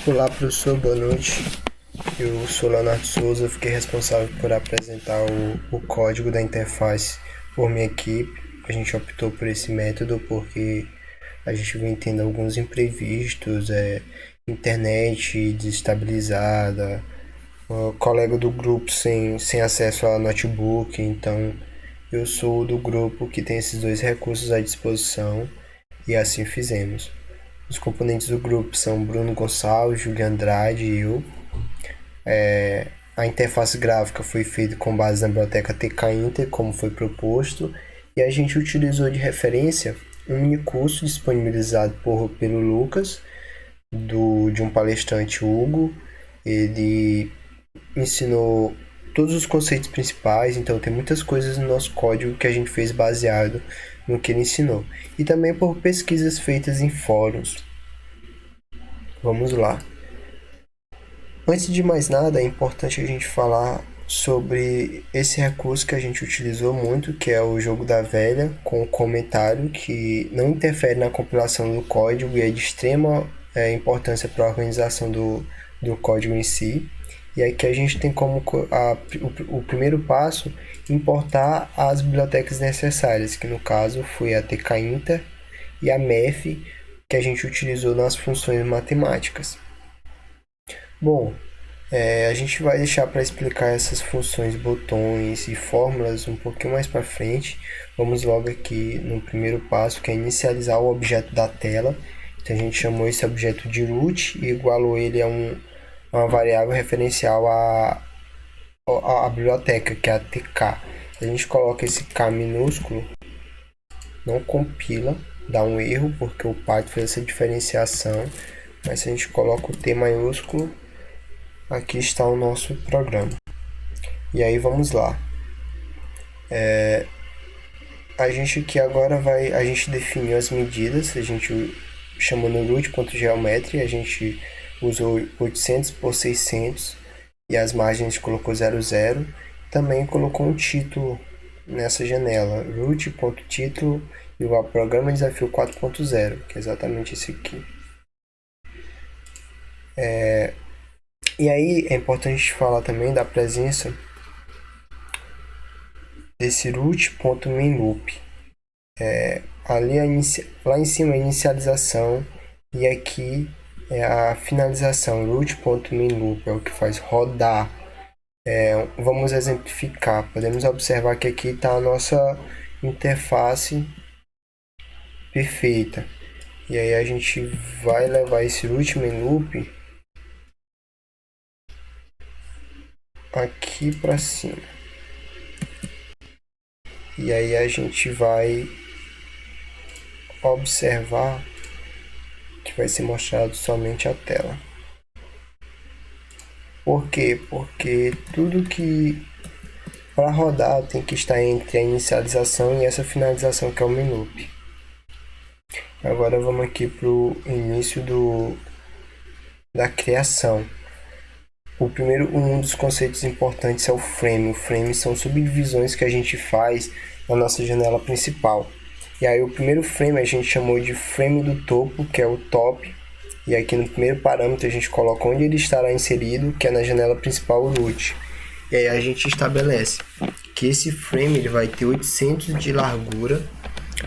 Olá, professor, boa noite. Eu sou Leonardo Souza, fiquei responsável por apresentar o código da interface por minha equipe. A gente optou por esse método porque a gente vem tendo alguns imprevistos, internet desestabilizada, o colega do grupo sem acesso a notebook, então eu sou do grupo que tem esses dois recursos à disposição e assim fizemos. Os componentes do grupo são Bruno Gonçalves, Júlio Andrade e eu. A interface gráfica foi feita com base na biblioteca TK-Inter, como foi proposto, e a gente utilizou de referência um mini curso disponibilizado pelo Lucas, de um palestrante Hugo. Ele ensinou todos os conceitos principais, então tem muitas coisas no nosso código que a gente fez baseado no que ele ensinou. E também por pesquisas feitas em fóruns. Vamos lá. Antes de mais nada, é importante a gente falar sobre esse recurso que a gente utilizou muito, que é o jogo da velha, com comentário que não interfere na compilação do código e é de extrema importância para a organização do código em si. E aqui a gente tem como o primeiro passo importar as bibliotecas necessárias, que no caso foi a TK-Inter e a MEF, que a gente utilizou nas funções matemáticas. Bom, a gente vai deixar para explicar essas funções, botões e fórmulas um pouquinho mais para frente. Vamos logo aqui no primeiro passo, que é inicializar o objeto da tela. Então a gente chamou esse objeto de root e igualou ele a uma variável referencial à biblioteca, que é a TK. A gente coloca esse K minúsculo, não compila, dá um erro porque o Python fez essa diferenciação, mas se a gente coloca o T maiúsculo, aqui está o nosso programa. E aí vamos lá. A gente aqui agora a gente definiu as medidas, a gente chamou no root.geometry, a gente usou 800 por 600 e as margens a gente colocou 00. Também colocou um título nessa janela, root.título igual programa desafio 4.0, que é exatamente esse aqui. E aí é importante falar também da presença desse root.mainLoop. Lá em cima é a inicialização e aqui é a finalização. Root.mainLoop é o que faz rodar. Vamos exemplificar. Podemos observar que aqui está a nossa interface perfeita. E aí a gente vai levar esse root.mainLoop aqui para cima. E aí a gente vai observar que vai ser mostrado somente a tela. Por quê? Porque tudo que para rodar tem que estar entre a inicialização e essa finalização, que é o mainLoop. Agora vamos aqui para o início da criação. Um dos conceitos importantes é o frame. O frame são subdivisões que a gente faz na nossa janela principal. E aí o primeiro frame a gente chamou de frame do topo, que é o top. E aqui no primeiro parâmetro a gente coloca onde ele estará inserido, que é na janela principal, o root. E aí a gente estabelece que esse frame ele vai ter 800 de largura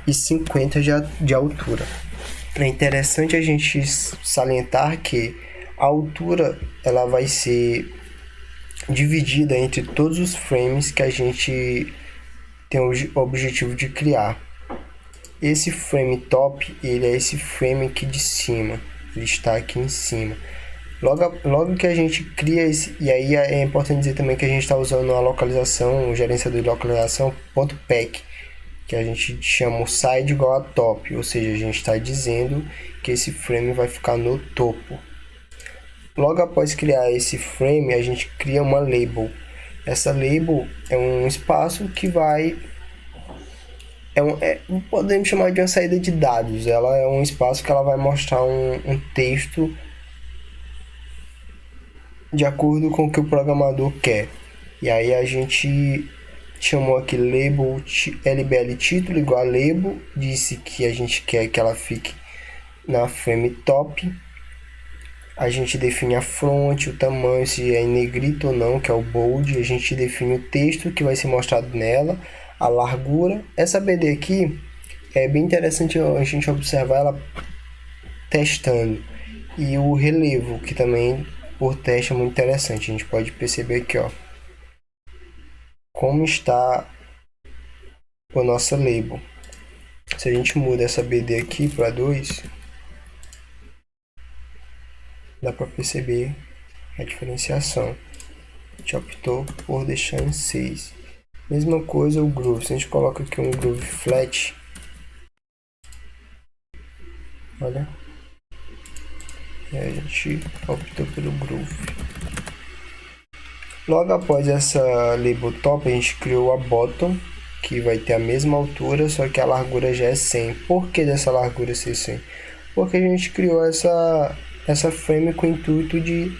e 50 de altura. É interessante a gente salientar que a altura ela vai ser dividida entre todos os frames que a gente tem o objetivo de criar. Esse frame top, ele é esse frame aqui de cima, ele está aqui em cima. Logo que a gente cria esse, e aí é importante dizer também que a gente está usando a localização, o gerenciador de localização .pack, que a gente chama o side igual a top, ou seja, a gente está dizendo que esse frame vai ficar no topo. Logo após criar esse frame, a gente cria uma label. Essa label é um espaço que podemos chamar de uma saída de dados. Ela é um espaço que ela vai mostrar um texto de acordo com o que o programador quer. E aí a gente chamou aqui label lbl título igual a label, disse que a gente quer que ela fique na frame top. A gente define a fonte, o tamanho, se é em negrito ou não, que é o bold. A gente define o texto que vai ser mostrado nela, a largura. Essa BD aqui é bem interessante a gente observar ela testando. E o relevo, que também por teste é muito interessante. A gente pode perceber aqui, ó, como está o nosso label. Se a gente muda essa BD aqui para 2, dá para perceber a diferenciação. A gente optou por deixar em 6. Mesma coisa o groove. Se a gente coloca aqui um groove flat, olha, e a gente optou pelo groove. Logo após essa label top, a gente criou a bottom, que vai ter a mesma altura, só que a largura já é 100. Por que dessa largura ser 100? Porque a gente criou essa frame com o intuito de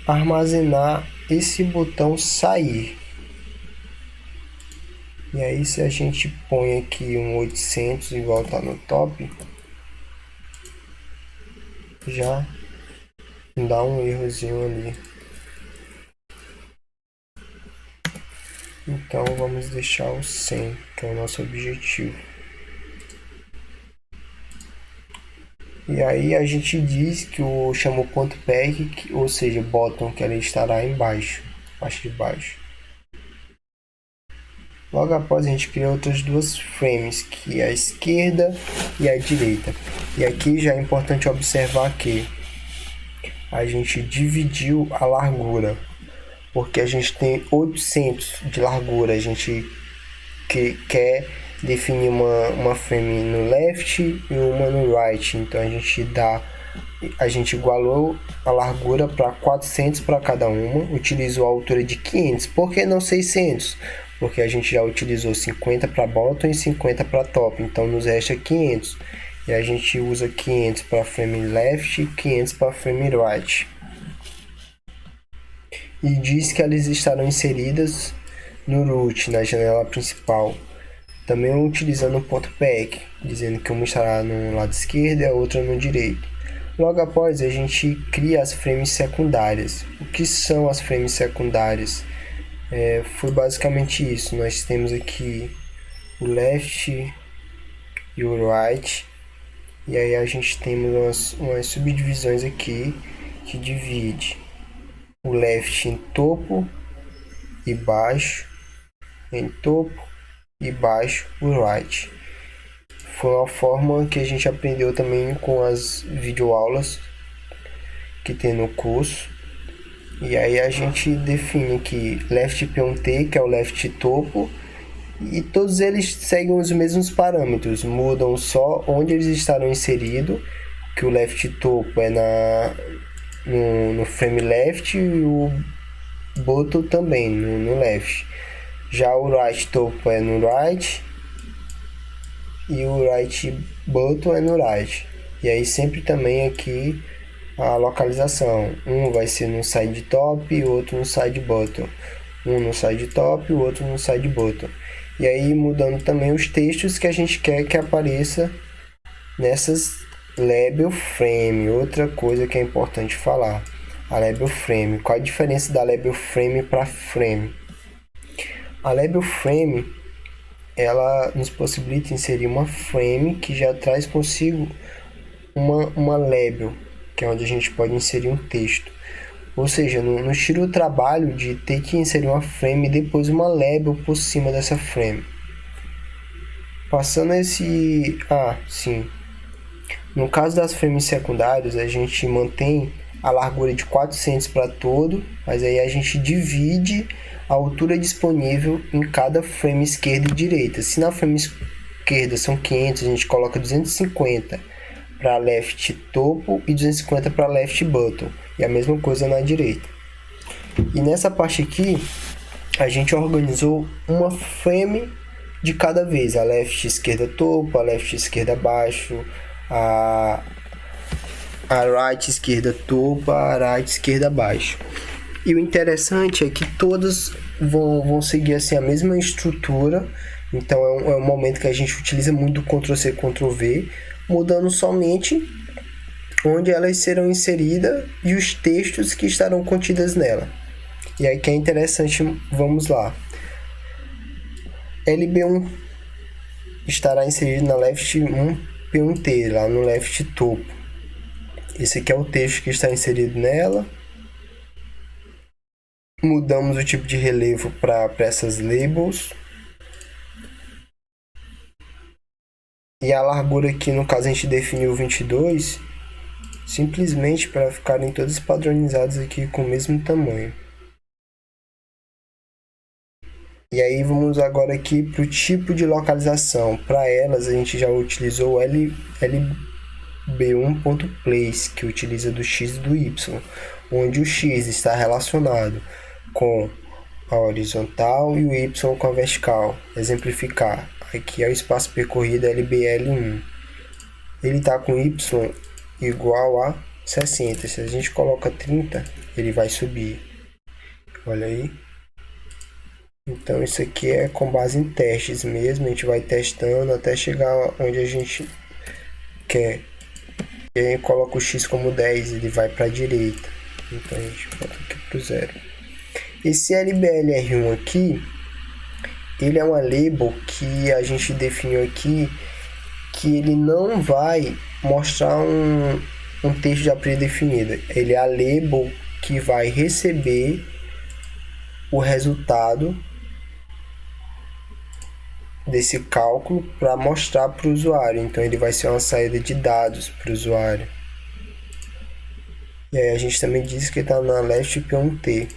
armazenar esse botão sair. E aí, se a gente põe aqui um 800 e voltar no top, já dá um errozinho ali. Então vamos deixar o 100, que é o nosso objetivo. E aí a gente diz que chama o ponto pack, ou seja, bottom, que ele estará embaixo, parte de baixo. Logo após a gente cria outras duas frames, que é a esquerda e a direita. E aqui já é importante observar que a gente dividiu a largura, porque a gente tem 800 de largura, a gente quer definir uma frame no left e uma no right, então a gente igualou a largura para 400 para cada uma, utilizou a altura de 500, por que não 600? Porque a gente já utilizou 50 para bottom e 50 para top, então nos resta 500, e a gente usa 500 para frame left e 500 para frame right. E diz que elas estarão inseridas no root, na janela principal. Também utilizando o ponto pack, dizendo que uma estará no lado esquerdo e a outra no direito. Logo após, a gente cria as frames secundárias. O que são as frames secundárias? Foi basicamente isso. Nós temos aqui o left e o right. E aí a gente tem umas subdivisões aqui que divide o left em topo e baixo, em topo e baixo o right. Foi uma forma que a gente aprendeu também com as videoaulas que tem no curso. E aí a gente define que left P1T, que é o left topo, e todos eles seguem os mesmos parâmetros, mudam só onde eles estarão inseridos, que o left topo é no frame left e o bottom também no left. Já o right topo é no right e o right bottom é no right. E aí sempre também aqui a localização. Um vai ser no side top e o outro no side bottom. Um no side top e o outro no side bottom. E aí mudando também os textos que a gente quer que apareça nessas label frame. Outra coisa que é importante falar, a label frame. Qual a diferença da label frame para frame? A label frame, ela nos possibilita inserir uma frame que já traz consigo uma label, que é onde a gente pode inserir um texto. Ou seja, nos tira o trabalho de ter que inserir uma frame e depois uma label por cima dessa frame. Passando esse... sim. No caso das frames secundárias, a gente mantém a largura de 400 para todo, mas aí a gente divide a altura disponível em cada frame esquerda e direita. Se na frame esquerda são 500, a gente coloca 250 para left topo e 250 para left bottom. E a mesma coisa na direita. E nessa parte aqui, a gente organizou uma frame de cada vez. A left esquerda topo, a left esquerda baixo, a right esquerda topo, a right esquerda baixo. E o interessante é que todas vão seguir assim a mesma estrutura. Então é um momento que a gente utiliza muito o Ctrl+C, Ctrl+V, mudando somente onde elas serão inseridas e os textos que estarão contidos nela. E aí que é interessante, vamos lá. LB1 estará inserido na left 1 P1T, lá no left topo. Esse aqui é o texto que está inserido nela. Mudamos o tipo de relevo para essas labels. E a largura aqui, no caso, a gente definiu 22, simplesmente para ficarem todas padronizadas aqui com o mesmo tamanho. E aí vamos agora aqui para o tipo de localização. Para elas, a gente já utilizou o lb1.place, que utiliza do x e do y, onde o x está relacionado com a horizontal e o y com a vertical. Exemplificar. Aqui é o espaço percorrido LBL1. Ele está com y igual a 60. Se a gente coloca 30, ele vai subir. Olha aí. Então isso aqui é com base em testes mesmo. A gente vai testando até chegar onde a gente quer. E aí coloca o x como 10, ele vai para a direita. Então a gente bota aqui para o 0. Esse LBLR1 aqui, ele é uma label que a gente definiu aqui, que ele não vai mostrar um texto já predefinido. Ele é a label que vai receber o resultado desse cálculo para mostrar para o usuário. Então ele vai ser uma saída de dados para o usuário. E aí a gente também diz que está na left P1T.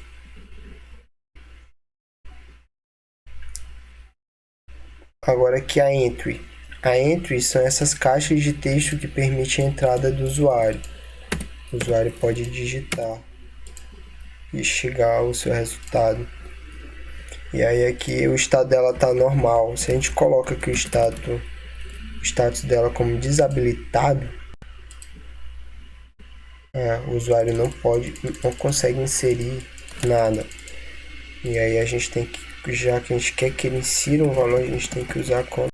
Agora aqui a entry. A entry são essas caixas de texto que permitem a entrada do usuário. O usuário pode digitar e chegar ao seu resultado. E aí aqui o estado dela está normal. Se a gente coloca aqui o status dela como desabilitado, o usuário não consegue inserir nada. E aí a gente tem que, já que a gente quer que ele insira um valor, a gente tem que usar como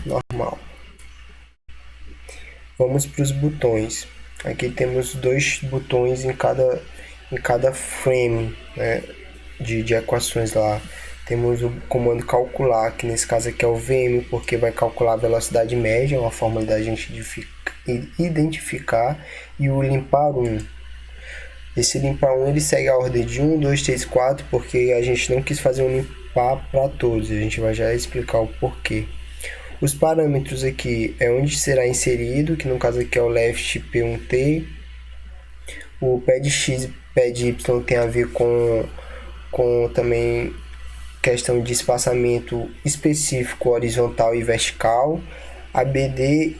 normal. Vamos para os botões. Aqui temos 2 botões em cada frame, né, de equações lá. Temos o comando calcular, que nesse caso aqui é o VM, porque vai calcular a velocidade média, uma forma da gente identificar, e o limpar 1. Esse limpar 1 ele segue a ordem de 1, 2, 3, 4, porque a gente não quis fazer um limpar para todos, a gente vai já explicar o porquê. Os parâmetros aqui é onde será inserido, que no caso aqui é o left P1T. O pad X e pad Y tem a ver com também questão de espaçamento específico horizontal e vertical. A BD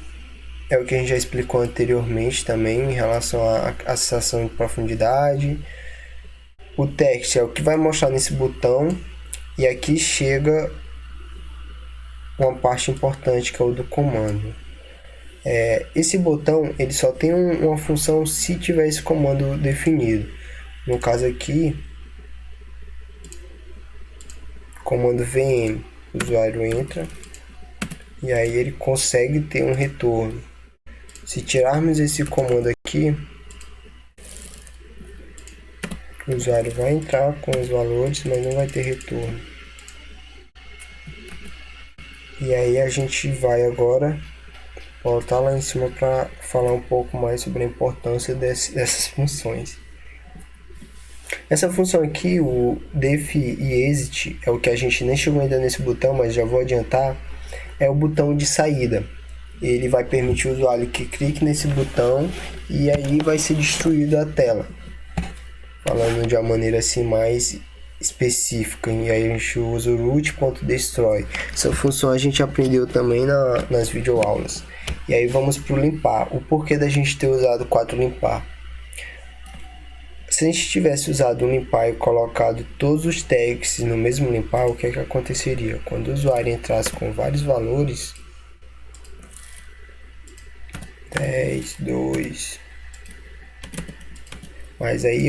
é o que a gente já explicou anteriormente também em relação à sensação de profundidade. O text é o que vai mostrar nesse botão. E aqui chega uma parte importante, que é o do comando. Esse botão ele só tem uma função se tiver esse comando definido. No caso aqui, comando VM, o usuário entra e aí ele consegue ter um retorno. Se tirarmos esse comando aqui, o usuário vai entrar com os valores, mas não vai ter retorno. E aí a gente vai agora voltar lá em cima para falar um pouco mais sobre a importância dessas funções. Essa função aqui, o def e exit, é o que a gente nem chegou ainda nesse botão, mas já vou adiantar, é o botão de saída. Ele vai permitir o usuário que clique nesse botão e aí vai ser destruída a tela. Falando de uma maneira assim mais específica, e aí a gente usa o root.destroy. Essa função a gente aprendeu também nas videoaulas. E aí vamos para o limpar. O porquê da gente ter usado 4 limpar? Se a gente tivesse usado um limpar e colocado todos os tags no mesmo limpar, o que aconteceria? Quando o usuário entrasse com vários valores, 10, 2, mas aí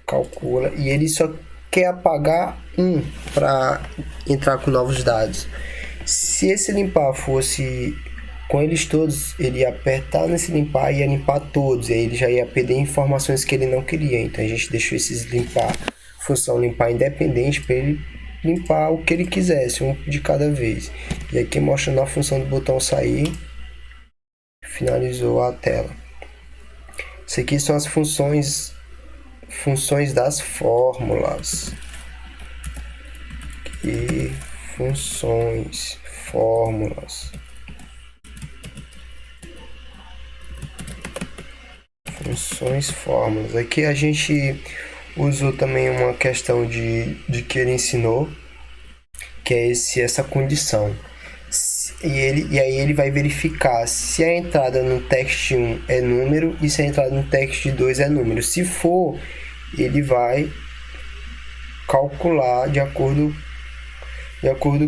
calcula, e ele só quer apagar um para entrar com novos dados. Se esse limpar fosse Com eles todos, ele ia apertar nesse limpar e ia limpar todos. E aí ele já ia perder informações que ele não queria. Então a gente deixou esses limpar, função limpar independente para ele limpar o que ele quisesse, um de cada vez. E aqui mostrando a função do botão sair, finalizou a tela. Isso aqui são as funções das fórmulas. E funções, fórmulas. Funções, fórmulas. Aqui a gente usou também uma questão de que ele ensinou, que é essa condição. E aí ele vai verificar se a entrada no text 1 é número e se a entrada no text 2 é número. Se for, ele vai calcular de acordo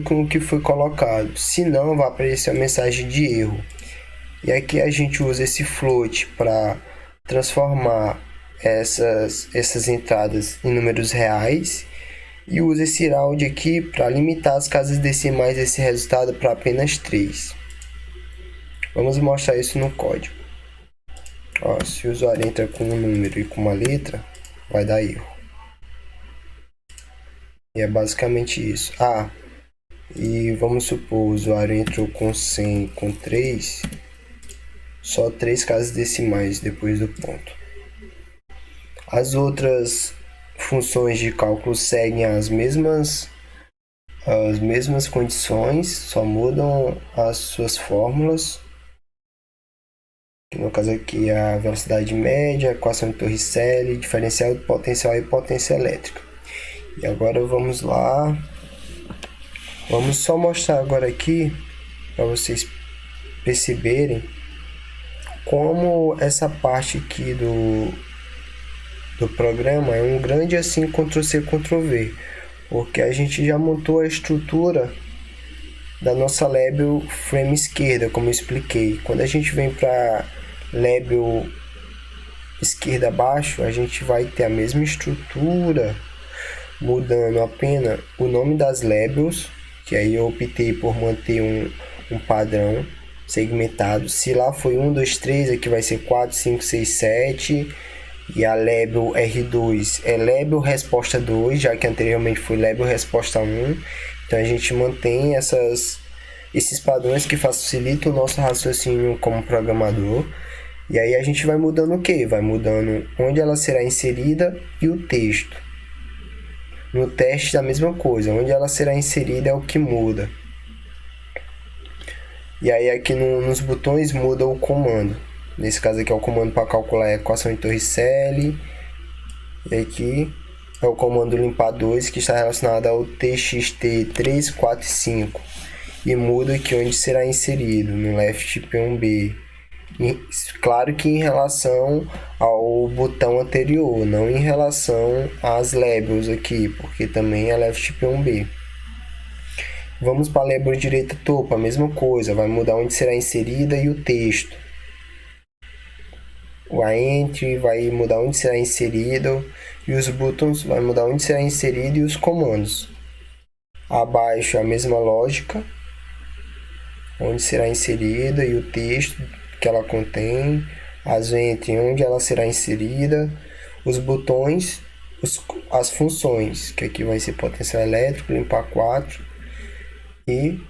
com o que foi colocado. Se não, vai aparecer a mensagem de erro. E aqui a gente usa esse float para transformar essas entradas em números reais e usa esse round aqui para limitar as casas decimais desse resultado para apenas 3. Vamos mostrar isso no código. Ó, se o usuário entra com um número e com uma letra, vai dar erro. E é basicamente isso. E vamos supor o usuário entrou com 100, com 3, só 3 casas decimais depois do ponto. As outras funções de cálculo seguem as mesmas condições, só mudam as suas fórmulas. No caso aqui a velocidade média, equação de Torricelli, diferencial de potencial e potência elétrica. E agora vamos lá. Vamos só mostrar agora aqui para vocês perceberem como essa parte aqui do programa é um grande assim Ctrl+C, Ctrl+V, porque a gente já montou a estrutura da nossa label frame esquerda, como eu expliquei. Quando a gente vem para label esquerda abaixo, a gente vai ter a mesma estrutura, mudando apenas o nome das labels, que aí eu optei por manter um padrão segmentado. Se lá foi 1, 2, 3, aqui vai ser 4, 5, 6, 7. E a label R2 é label resposta 2, já que anteriormente foi label resposta 1. Então a gente mantém esses padrões que facilitam o nosso raciocínio como programador. E aí a gente vai mudando o que? Vai mudando onde ela será inserida e o texto. No teste a mesma coisa, onde ela será inserida é o que muda. E aí aqui nos botões muda o comando. Nesse caso aqui é o comando para calcular a equação de Torricelli. E aqui é o comando limpar 2, que está relacionado ao txt 3, 4 e 5. E muda aqui onde será inserido, no left P1B. E, claro que em relação ao botão anterior, não em relação às labels aqui, porque também é left P1B. Vamos para a label direita topo, a mesma coisa, vai mudar onde será inserida e o texto. O entry vai mudar onde será inserido e os buttons vai mudar onde será inserido e os comandos. Abaixo a mesma lógica, onde será inserida e o texto que ela contém, as entry onde ela será inserida, os botões, as funções, que aqui vai ser potencial elétrico, limpar 4 e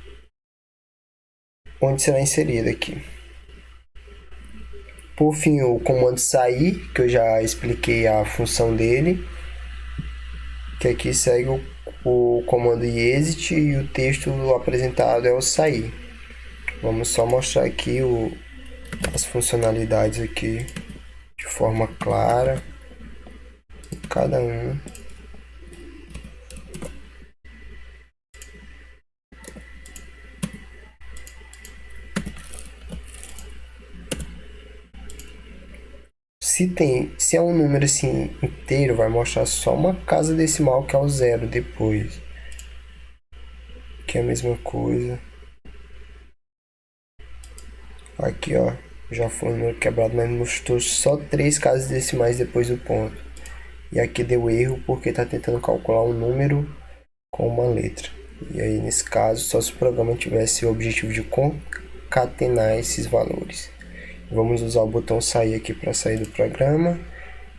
onde será inserida aqui. Por fim, o comando sair, que eu já expliquei a função dele, que aqui segue o comando exit e o texto apresentado é o sair. Vamos só mostrar aqui as funcionalidades aqui de forma clara, cada um. Se é um número assim inteiro, vai mostrar só uma casa decimal, que é o 0 depois. Que é a mesma coisa. Aqui, ó, já foi um número quebrado, mas mostrou só 3 casas decimais depois do ponto. E aqui deu erro porque está tentando calcular um número com uma letra. E aí, nesse caso, só se o programa tivesse o objetivo de concatenar esses valores. Vamos usar o botão sair aqui para sair do programa.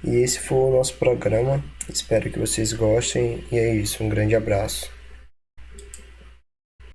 E esse foi o nosso programa. Espero que vocês gostem. E é isso, um grande abraço.